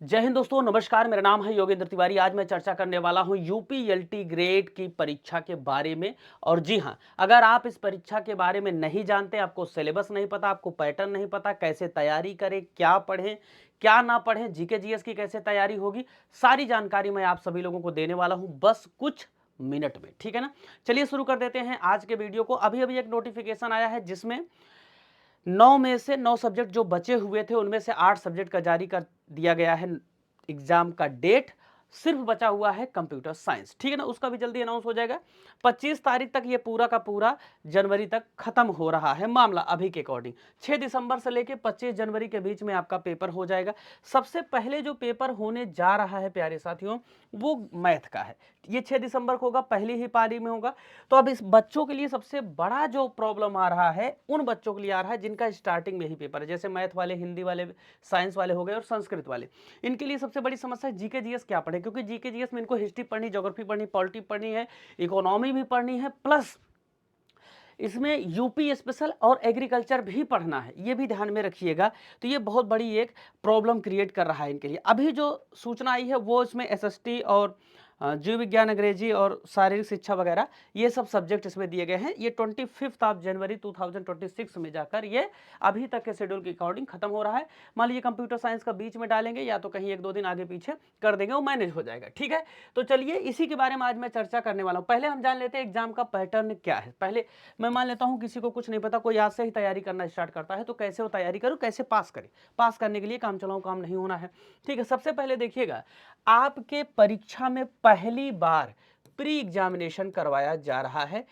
जय हिंद दोस्तों, नमस्कार। मेरा नाम है योगेंद्र तिवारी। आज मैं चर्चा करने वाला हूं यूपीएलटी ग्रेड की परीक्षा के बारे में। और जी हां, अगर आप इस परीक्षा के बारे में नहीं जानते, आपको सिलेबस नहीं पता, आपको पैटर्न नहीं पता, कैसे तैयारी करें, क्या पढ़ें क्या ना पढ़ें, जीके जीएस की कैसे तैयारी होगी, सारी जानकारी मैं आप सभी लोगों को देने वाला हूं बस कुछ मिनट में। ठीक है ना। चलिए शुरू कर देते हैं आज के वीडियो को। अभी अभी एक नोटिफिकेशन आया है जिसमें 9 में से 9 सब्जेक्ट जो बचे हुए थे उनमें से 8 सब्जेक्ट का जारी कर दिया गया है एग्जाम का डेट। सिर्फ बचा हुआ है कंप्यूटर साइंस। ठीक है ना, उसका भी जल्दी अनाउंस हो जाएगा। 25 तारीख तक ये पूरा का पूरा जनवरी तक खत्म हो रहा है मामला अभी के अकॉर्डिंग। 6 दिसंबर से लेके 25 जनवरी के बीच में आपका पेपर हो जाएगा। सबसे पहले जो पेपर होने जा रहा है प्यारे साथियों, वो मैथ का है। ये 6 दिसंबर को होगा, पहली ही पारी में होगा। तो अब इस बच्चों के लिए सबसे बड़ा जो प्रॉब्लम आ रहा है, उन बच्चों के लिए आ रहा है जिनका स्टार्टिंग में ही पेपर है, जैसे मैथ वाले, हिंदी वाले, साइंस वाले हो गए और संस्कृत वाले। इनके लिए सबसे बड़ी समस्या है जीके जीएस क्या पढ़े, क्योंकि जीके जीएस में इनको हिस्ट्री पढ़नी, ज्योग्राफी पढ़नी, पॉलिटी पढ़नी है, इकोनॉमी भी पढ़नी है, प्लस इसमें यूपी स्पेशल और एग्रीकल्चर भी पढ़ना है। ये भी ध्यान में रखिएगा। तो ये बहुत बड़ी एक प्रॉब्लम क्रिएट कर रहा है इनके लिए। अभी जो सूचना आई है वो इसमें एसएसटी और जीव विज्ञान, अंग्रेजी और शारीरिक शिक्षा वगैरह, ये सब सब्जेक्ट इसमें दिए गए हैं। ये 25 ऑफ जनवरी 2026 में जाकर ये अभी तक के शेड्यूल के अकॉर्डिंग खत्म हो रहा है। मान लीजिए कंप्यूटर साइंस का बीच में डालेंगे या तो कहीं 1-2 दिन आगे पीछे कर देंगे, वो मैनेज हो जाएगा। ठीक है, तो चलिए इसी के बारे में आज मैं चर्चा करने वाला हूँ। पहले हम जान लेते हैं एग्जाम का पैटर्न क्या है। पहले मैं मान लेता हूं किसी को कुछ नहीं पता, कोई आज से ही तैयारी करना स्टार्ट करता है, तो कैसे वो तैयारी करूं, कैसे पास करें। पास करने के लिए काम चलाओ काम नहीं होना है। ठीक है, सबसे पहले देखिएगा, आपके परीक्षा में पहली बार प्री एग्जामिनेशन करवाया जा रहा है,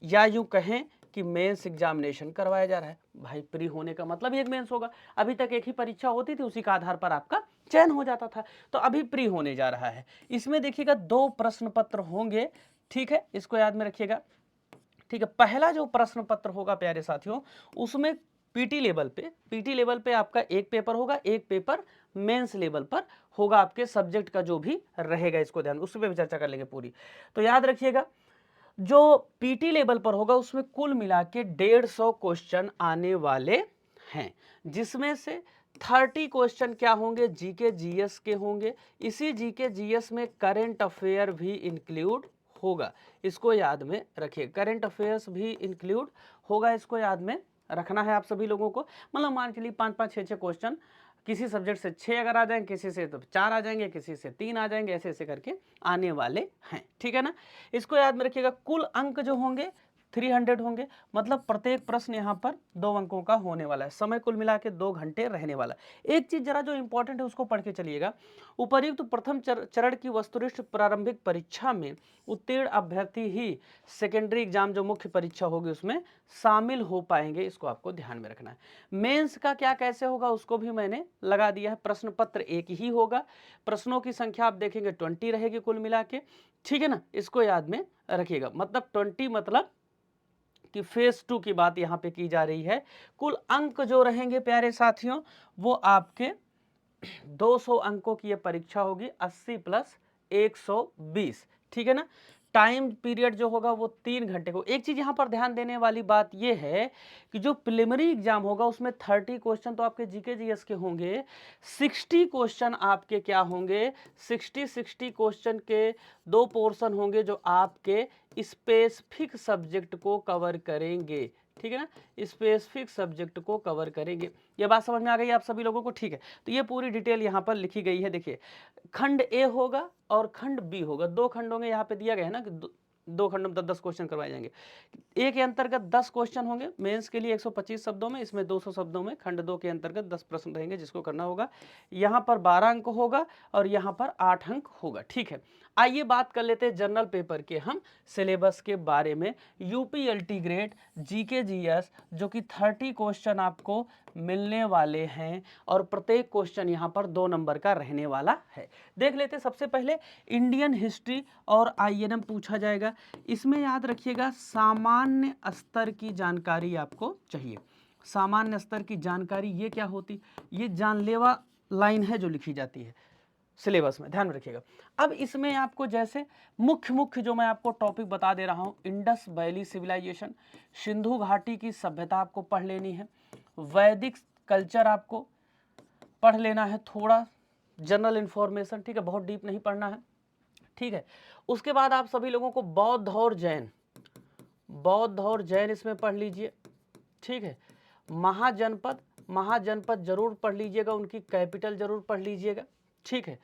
या यूं कहें कि मेंस एग्जामिनेशन करवाया जा रहा है। भाई प्री होने का मतलब एक मेंस होगा। अभी तक एक ही परीक्षा होती थी, उसी का आधार पर आपका चयन हो जाता था। तो अभी प्री होने जा रहा है। इसमें देखिएगा 2 प्रश्न पत्र होंगे। ठीक है, इसको याद में रखिएगा। ठीक है, पहला जो प्रश्न पत्र होगा प्यारे साथियों, उसमें पीटी लेवल पे आपका एक पेपर होगा, एक पेपर मेंस लेवल पर होगा। आपके सब्जेक्ट का जो भी रहेगा, इसको ध्यान, उस पर भी चर्चा कर लेंगे पूरी। तो याद रखिएगा, जो पीटी लेवल पर होगा उसमें कुल मिला के 150 क्वेश्चन आने वाले हैं, जिसमें से 30 क्वेश्चन क्या होंगे, जीके जीएस के होंगे। इसी जीके जीएस में करंट अफेयर भी इंक्लूड होगा। इसको याद में रखिए, करंट अफेयर्स भी इंक्लूड होगा, इसको याद में रखना है आप सभी लोगों को। मतलब मान के लिए 5-5, 6-6 क्वेश्चन, किसी सब्जेक्ट से 6 अगर आ जाएंगे, किसी से तो 4 आ जाएंगे, किसी से 3 आ जाएंगे, ऐसे ऐसे करके आने वाले हैं। ठीक है ना, इसको याद में रखिएगा। कुल अंक जो होंगे 300 होंगे, मतलब प्रत्येक प्रश्न यहाँ पर 2 अंकों का होने वाला है। समय कुल मिला के 2 घंटे रहने वाला है। एक चीज जरा जो इंपॉर्टेंट है उसको पढ़ के चलिएगा। उपर्युक्त प्रथम चरण की वस्तुनिष्ठ प्रारंभिक परीक्षा में उत्तीर्ण अभ्यर्थी ही सेकेंडरी एग्जाम जो मुख्य परीक्षा होगी उसमें शामिल हो पाएंगे। इसको आपको ध्यान में रखना है। मेंस का क्या कैसे होगा उसको भी मैंने लगा दिया है। प्रश्न पत्र एक ही होगा, प्रश्नों की संख्या आप देखेंगे 20 रहेगी कुल मिला के। ठीक है ना, इसको याद में रखिएगा। मतलब 20 मतलब कि फेज 2 की बात यहां पे की जा रही है। कुल अंक जो रहेंगे प्यारे साथियों, वो आपके 200 अंकों की ये परीक्षा होगी, 80 प्लस 120। ठीक है ना। टाइम पीरियड जो होगा वो 3 घंटे को। एक चीज यहां पर ध्यान देने वाली बात ये है कि जो प्रिलिमिनरी एग्जाम होगा उसमें 30 क्वेश्चन तो आपके जीके जीएस के होंगे, 60 क्वेश्चन आपके क्या होंगे, 60 क्वेश्चन के 2 पोर्शन होंगे जो आपके स्पेसिफिक सब्जेक्ट को कवर करेंगे। ठीक है ना, स्पेसिफिक सब्जेक्ट को कवर करेंगे। ये बात समझ में आ गई आप सभी लोगों को। ठीक है, तो ये पूरी डिटेल यहाँ पर लिखी गई है। देखिए, खंड ए होगा और खंड बी होगा, 2 खंड होंगे। यहाँ पे दिया गया है ना कि 2 खंडों में 10-10 क्वेश्चन करवाए जाएंगे। ए के अंतर्गत 10 क्वेश्चन होंगे मेंस के लिए 125 शब्दों में, इसमें 200 शब्दों में। खंड 2 के अंतर्गत 10 प्रश्न रहेंगे जिसको करना होगा। यहाँ पर 12 अंक होगा और यहाँ पर 8 अंक होगा। ठीक है, आइए बात कर लेते हैं जनरल पेपर के हम सिलेबस के बारे में। यूपीएलटी ग्रेड जीके जीएस जो कि 30 क्वेश्चन आपको मिलने वाले हैं और प्रत्येक क्वेश्चन यहाँ पर 2 नंबर का रहने वाला है। देख लेते हैं। सबसे पहले इंडियन हिस्ट्री और आईएनएम पूछा जाएगा। इसमें याद रखिएगा सामान्य स्तर की जानकारी आपको चाहिए। सामान्य स्तर की जानकारी ये क्या होती, ये जानलेवा लाइन है जो लिखी जाती है सिलेबस में, ध्यान में रखिएगा। अब इसमें आपको जैसे मुख्य जो मैं आपको टॉपिक बता दे रहा हूं, इंडस वैली सिविलाइजेशन, सिंधु घाटी की सभ्यता आपको पढ़ लेनी है। वैदिक कल्चर आपको पढ़ लेना है थोड़ा जनरल इंफॉर्मेशन, ठीक है, बहुत डीप नहीं पढ़ना है, ठीक है। उसके बाद आप सभी लोगों को बौद्ध और जैन, बौद्ध और जैन इसमें पढ़ लीजिए, ठीक है। महाजनपद, महाजनपद जरूर पढ़ लीजिएगा, उनकी कैपिटल जरूर पढ़ लीजिएगा, ठीक है।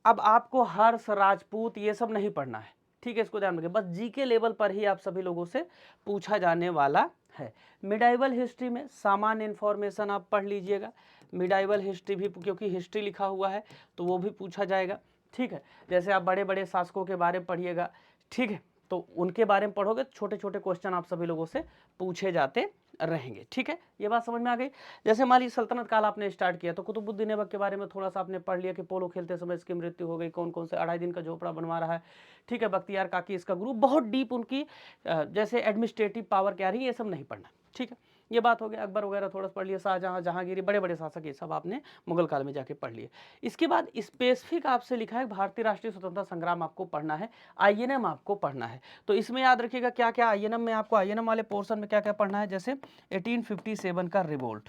अब आपको हर्ष, राजपूत ये सब नहीं पढ़ना है, ठीक है, इसको ध्यान रखिए, बस जीके लेवल पर ही आप सभी लोगों से पूछा जाने वाला है। मिडाइवल हिस्ट्री में सामान्य इंफॉर्मेशन आप पढ़ लीजिएगा, मिडाइवल हिस्ट्री भी, क्योंकि हिस्ट्री लिखा हुआ है तो वो भी पूछा जाएगा, ठीक है। जैसे आप बड़े बड़े शासकों के बारे में पढ़िएगा, ठीक है, तो उनके बारे में पढ़ोगे, छोटे छोटे क्वेश्चन आप सभी लोगों से पूछे जाते रहेंगे, ठीक है, ये बात समझ में आ गई। जैसे मान लीजिए सल्तनत काल आपने स्टार्ट किया तो कुतुबुद्दीन ऐबक के बारे में थोड़ा सा आपने पढ़ लिया कि पोलो खेलते समय इसकी मृत्यु हो गई, कौन कौन से 2.5 दिन का झोपड़ा बनवा रहा है, ठीक है। बख्तियार काकी इसका ग्रुप, बहुत डीप उनकी जैसे एडमिनिस्ट्रेटिव पावर क्या रही, ये सब नहीं पढ़ना, ठीक है, ये बात हो गया। अकबर वगैरह थोड़ा पढ़ लिया, शाहजहां, जहांगीर, बड़े बड़े शासक, ये सब आपने मुगल काल में जाके पढ़ लिए। इसके बाद स्पेसिफिक आपसे लिखा है भारतीय राष्ट्रीय स्वतंत्रता संग्राम आपको पढ़ना है, आईएनएम आपको पढ़ना है। तो इसमें याद रखिएगा क्या क्या आईएनएम में आपको, आईएनएम वाले पोर्शन में क्या क्या पढ़ना है, जैसे 1857 का रिवोल्ट,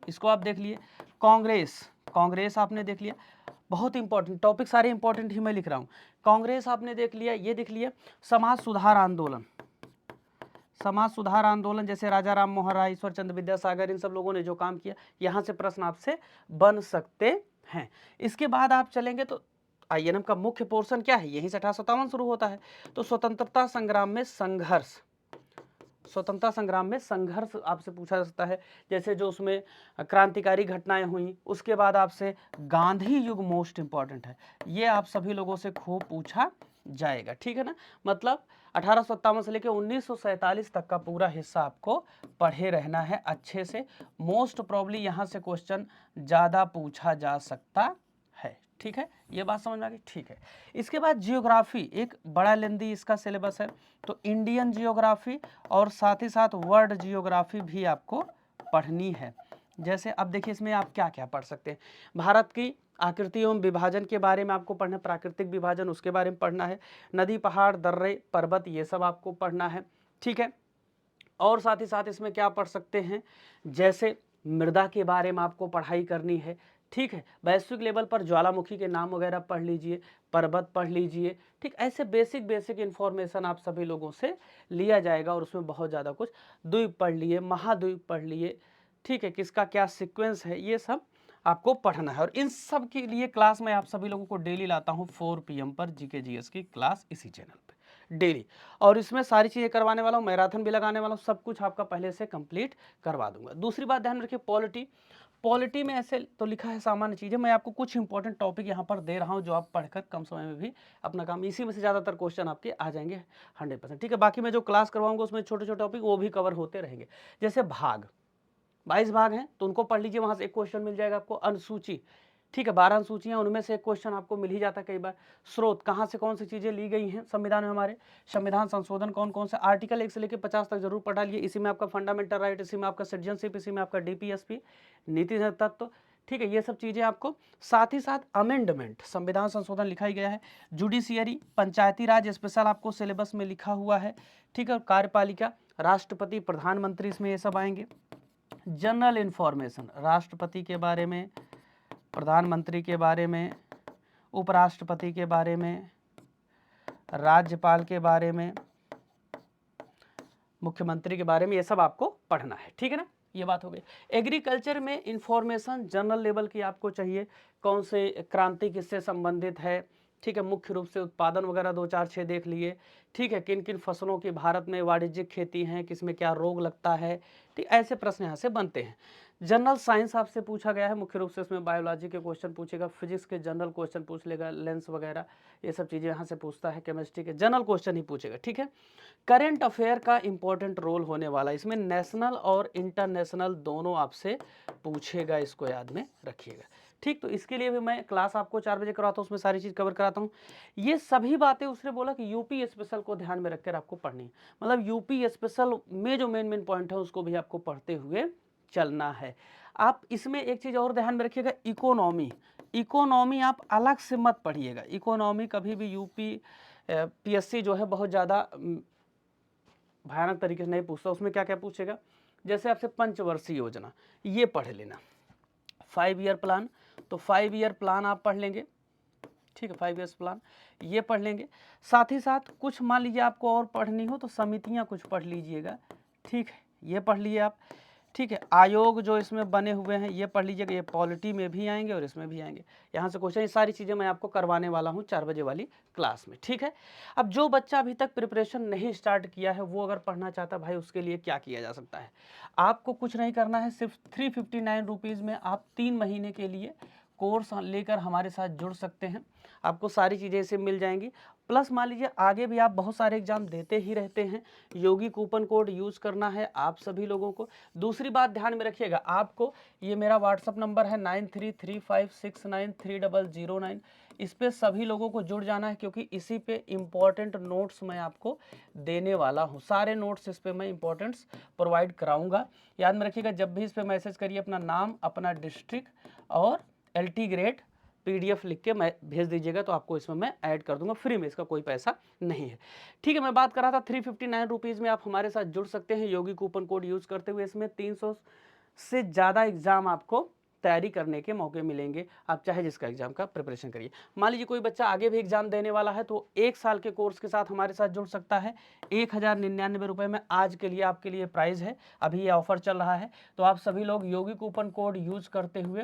इसको आप देख लिए। कांग्रेस, कांग्रेस आपने देख लिया, बहुत इंपॉर्टेंट टॉपिक, सारे इंपॉर्टेंट ही मैं लिख रहा हूं। कांग्रेस आपने देख लिया, ये देख लिया। समाज सुधार आंदोलन, समाज सुधार आंदोलन, जैसे राजा राम मोहन राय, ईश्वर चंद्र विद्यासागर, इन सब लोगों ने जो काम किया, यहाँ से प्रश्न आपसे बन सकते हैं। इसके बाद आप चलेंगे तो आईएनएम का मुख्य पोर्शन क्या है, यहीं से 1857 शुरू होता है। तो स्वतंत्रता संग्राम में संघर्ष, स्वतंत्रता संग्राम में संघर्ष आपसे पूछा जा सकता है, जैसे जो उसमें क्रांतिकारी घटनाएं हुई। उसके बाद आपसे गांधी युग मोस्ट इंपॉर्टेंट है, ये आप सभी लोगों से खूब पूछा जाएगा, ठीक है ना। मतलब 1857 से लेकर 1947 तक का पूरा हिस्सा आपको पढ़े रहना है अच्छे से। मोस्ट प्रॉब्ली यहाँ से क्वेश्चन ज़्यादा पूछा जा सकता है, ठीक है, ये बात समझ में आ गई, ठीक है। इसके बाद जियोग्राफी, एक बड़ा लेंदी इसका सिलेबस है, तो इंडियन जियोग्राफी और साथ ही साथ वर्ल्ड जियोग्राफी भी आपको पढ़नी है। जैसे अब देखिए इसमें आप क्या क्या पढ़ सकते हैं, भारत की आकृति एवं विभाजन के बारे में आपको पढ़ना है, प्राकृतिक विभाजन उसके बारे में पढ़ना है, नदी, पहाड़, दर्रे, पर्वत, ये सब आपको पढ़ना है, ठीक है। और साथ ही साथ इसमें क्या पढ़ सकते हैं, जैसे मृदा के बारे में आपको पढ़ाई करनी है, ठीक है। वैश्विक लेवल पर ज्वालामुखी के नाम वगैरह पढ़ लीजिए, पर्वत पढ़ लीजिए, ठीक। ऐसे बेसिक बेसिक इन्फॉर्मेशन आप सभी लोगों से लिया जाएगा और उसमें बहुत ज़्यादा कुछ, द्वीप पढ़ लिए, महाद्वीप पढ़ लिए, ठीक है, किसका क्या सीक्वेंस है, ये सब आपको पढ़ना है। और इन सब के लिए क्लास में आप सभी लोगों को डेली लाता हूँ 4 PM पर जीके जीएस की क्लास इसी चैनल पे डेली, और इसमें सारी चीज़ें करवाने वाला हूँ, मैराथन भी लगाने वाला हूँ, सब कुछ आपका पहले से कंप्लीट करवा दूंगा। दूसरी बात ध्यान रखिए, पॉलिटी, पॉलिटी में ऐसे तो लिखा है सामान्य चीज़ें, मैं आपको कुछ इंपॉर्टेंट टॉपिक यहाँ पर दे रहा हूँ जो आप पढ़कर कम समय में भी अपना काम, इसी में से ज़्यादातर क्वेश्चन आपके आ जाएंगे 100%, ठीक है। बाकी मैं जो क्लास करवाऊंगा उसमें छोटे छोटे टॉपिक वो भी कवर होते रहेंगे। जैसे भाग, 22 भाग हैं तो उनको पढ़ लीजिए, वहाँ से एक क्वेश्चन मिल जाएगा आपको। अनुसूची, ठीक है, 12 अनुसूचियाँ, उनमें से एक क्वेश्चन आपको मिल ही जाता है कई बार। स्रोत, कहाँ से कौन सी चीज़ें ली गई हैं संविधान में हमारे, संविधान संशोधन कौन कौन से, आर्टिकल 1 से लेकर 50 तक जरूर पढ़ा लिए। इसी में आपका फंडामेंटल राइट, इसी में आपका सिटीजनशिप, इसी में आपका डीपीएसपी, नीति तत्व, ठीक है, ये सब चीज़ें आपको। साथ ही साथ अमेंडमेंट, संविधान संशोधन लिखा ही गया है। जुडिशियरी, पंचायती राज स्पेशल आपको सिलेबस में लिखा हुआ है, ठीक है। और कार्यपालिका, राष्ट्रपति, प्रधानमंत्री, इसमें ये सब आएंगे। जनरल इंफॉर्मेशन, राष्ट्रपति के बारे में, प्रधानमंत्री के बारे में, उपराष्ट्रपति के बारे में, राज्यपाल के बारे में, मुख्यमंत्री के बारे में, ये सब आपको पढ़ना है, ठीक है ना, ये बात हो गई। एग्रीकल्चर में इंफॉर्मेशन जनरल लेवल की आपको चाहिए, कौन से क्रांति किससे संबंधित है, ठीक है, मुख्य रूप से उत्पादन वगैरह 2 4 6 देख लिए, ठीक है। किन किन फसलों की भारत में वाणिज्यिक खेती है, किसमें क्या रोग लगता है, ठीक, ऐसे प्रश्न यहाँ से बनते हैं। जनरल साइंस आपसे पूछा गया है, मुख्य रूप से इसमें बायोलॉजी के क्वेश्चन पूछेगा, फिजिक्स के जनरल क्वेश्चन पूछ लेगा, लेंस वगैरह ये सब चीज़ें यहाँ से पूछता है, केमिस्ट्री के जनरल क्वेश्चन ही पूछेगा, ठीक है। करंट अफेयर का इंपॉर्टेंट रोल होने वाला है इसमें, नेशनल और इंटरनेशनल दोनों आपसे पूछेगा, इसको याद में रखिएगा, ठीक। तो इसके लिए भी मैं क्लास आपको 4 बजे कराता हूँ, उसमें सारी चीज़ कवर कराता हूँ। ये सभी बातें उसने बोला कि यूपी स्पेशल को ध्यान में रखकर आपको पढ़नी है, मतलब यूपी स्पेशल में जो मेन मेन पॉइंट है उसको भी आपको पढ़ते हुए चलना है। आप इसमें एक चीज़ और ध्यान में रखिएगा, इकोनॉमी, इकोनॉमी आप अलग से मत पढ़िएगा, इकोनॉमी कभी भी यूपी पीएससी जो है बहुत ज़्यादा भयानक तरीके से नहीं पूछता। उसमें क्या क्या पूछेगा, जैसे आपसे पंचवर्षीय योजना ये पढ़ लेना, 5 ईयर प्लान, तो 5 ईयर प्लान आप पढ़ लेंगे, ठीक है, 5 ईयर्स प्लान ये पढ़ लेंगे। साथ ही साथ कुछ मान लीजिए आपको और पढ़नी हो तो समितियां कुछ पढ़ लीजिएगा, ठीक है, ये पढ़ लिए आप, ठीक है। आयोग जो इसमें बने हुए हैं ये पढ़ लीजिएगा, ये पॉलिटी में भी आएंगे और इसमें भी आएंगे, यहाँ से क्वेश्चन, ये सारी चीज़ें मैं आपको करवाने वाला हूँ 4 बजे वाली क्लास में, ठीक है। अब जो बच्चा अभी तक प्रिपरेशन नहीं स्टार्ट किया है वो अगर पढ़ना चाहता है भाई, उसके लिए क्या किया जा सकता है। आपको कुछ नहीं करना है, सिर्फ 359 रुपीज़ में आप 3 महीने के लिए कोर्स लेकर हमारे साथ जुड़ सकते हैं। आपको सारी चीज़ें इसे मिल जाएंगी। प्लस मान लीजिए आगे भी आप बहुत सारे एग्जाम देते ही रहते हैं, योगी कूपन कोड यूज़ करना है आप सभी लोगों को। दूसरी बात ध्यान में रखिएगा, आपको ये मेरा व्हाट्सअप नंबर है 9335693009, इस पे सभी लोगों को जुड़ जाना है, क्योंकि इसी पे इम्पॉर्टेंट नोट्स मैं आपको देने वाला हूँ। सारे नोट्स इस पे मैं इम्पॉर्टेंट्स प्रोवाइड कराऊंगा। याद में रखिएगा, जब भी इस पे मैसेज करिए अपना नाम, अपना डिस्ट्रिक्ट और LT ग्रेड PDF लिख के मैं भेज दीजिएगा, तो आपको इसमें मैं ऐड कर दूंगा फ्री में, इसका कोई पैसा नहीं है, ठीक है। मैं बात कर रहा था 359 रुपीज़ में आप हमारे साथ जुड़ सकते हैं योगी कूपन कोड यूज़ करते हुए। इसमें 300 से ज़्यादा एग्जाम आपको तैयारी करने के मौके मिलेंगे, आप चाहे जिसका एग्जाम का प्रिपरेशन करिए। मान लीजिए कोई बच्चा आगे भी एग्जाम देने वाला है तो 1 साल के कोर्स के साथ हमारे साथ जुड़ सकता है। 1099 रुपये में आज के लिए आपके लिए प्राइस है, अभी ये ऑफर चल रहा है, तो आप सभी लोग योगी कूपन कोड यूज़ करते हुए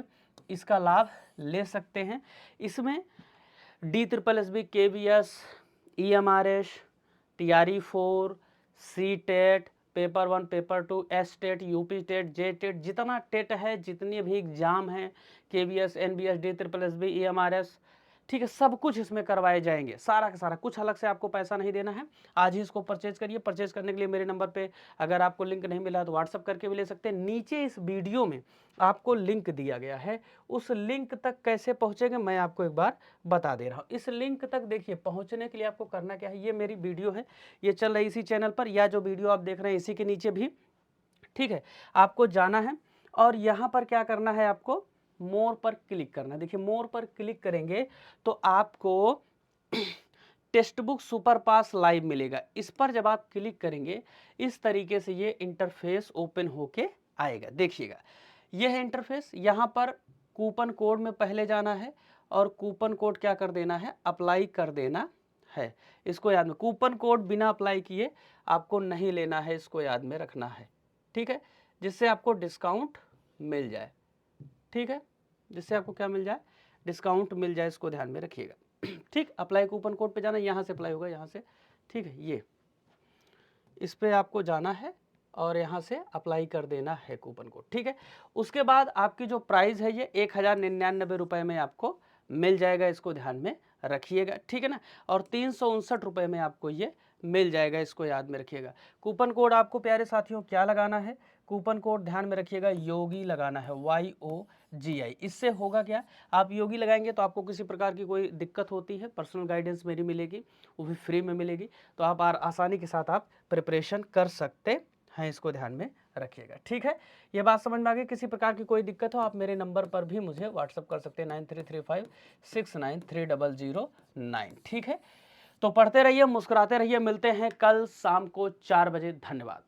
इसका लाभ ले सकते हैं। इसमें DSSB, KVS, EMRS, TRE4, CTET, paper 1, paper 2, STET, UP TET, JTET, जितना टेट है, जितने भी एग्जाम हैं, KVS, NBS, DSSB, EMRS, ठीक है, सब कुछ इसमें करवाए जाएंगे, सारा का सारा, कुछ अलग से आपको पैसा नहीं देना है। आज ही इसको परचेज करिए। परचेज करने के लिए मेरे नंबर पे अगर आपको लिंक नहीं मिला तो व्हाट्सअप करके भी ले सकते हैं। नीचे इस वीडियो में आपको लिंक दिया गया है, उस लिंक तक कैसे पहुंचेंगे मैं आपको एक बार बता दे रहा हूँ। इस लिंक तक देखिए, पहुंचने के लिए आपको करना क्या है, ये मेरी वीडियो है, ये चल रही इसी चैनल पर, या जो वीडियो आप देख रहे हैं इसी के नीचे भी, ठीक है, आपको जाना है और यहाँ पर क्या करना है, आपको मोर पर क्लिक करना है। देखिए मोर पर क्लिक करेंगे तो आपको टेक्स्ट बुक सुपर पास लाइव मिलेगा। इस पर जब आप क्लिक करेंगे इस तरीके से ये इंटरफेस ओपन होके आएगा। देखिएगा यह है इंटरफेस, यहाँ पर कूपन कोड में पहले जाना है और कूपन कोड क्या कर देना है, अप्लाई कर देना है। इसको याद में, कूपन कोड बिना अप्लाई किए आपको नहीं लेना है, इसको याद में रखना है, ठीक है, जिससे आपको डिस्काउंट मिल जाए, ठीक है, जिससे आपको क्या मिल जाए, डिस्काउंट मिल जाए, इसको ध्यान में रखिएगा, ठीक। अप्लाई कूपन कोड पे जाना, यहाँ से अप्लाई होगा, यहाँ से, ठीक है, ये इस पे आपको जाना है और यहाँ से अप्लाई कर देना है कूपन कोड, ठीक है। उसके बाद आपकी जो प्राइस है ये 1099 रुपये में आपको मिल जाएगा, इसको ध्यान में रखिएगा, ठीक है ना। और 359 रुपये में आपको ये मिल जाएगा, इसको याद में रखिएगा। कूपन कोड आपको प्यारे साथियों क्या लगाना है, कूपन कोड ध्यान में रखिएगा, योगी लगाना है, YOGI। इससे होगा क्या, आप योगी लगाएंगे तो आपको किसी प्रकार की कोई दिक्कत होती है, पर्सनल गाइडेंस मेरी मिलेगी, वो भी फ्री में मिलेगी, तो आप आसानी के साथ आप प्रिपरेशन कर सकते हैं, इसको ध्यान में रखिएगा, ठीक है। ये बात समझ में आ गई। किसी प्रकार की कोई दिक्कत हो आप मेरे नंबर पर भी मुझे व्हाट्सअप कर सकते हैं 9335693009, ठीक है। तो पढ़ते रहिए, मुस्कुराते रहिए, मिलते हैं कल शाम को 4 बजे, धन्यवाद।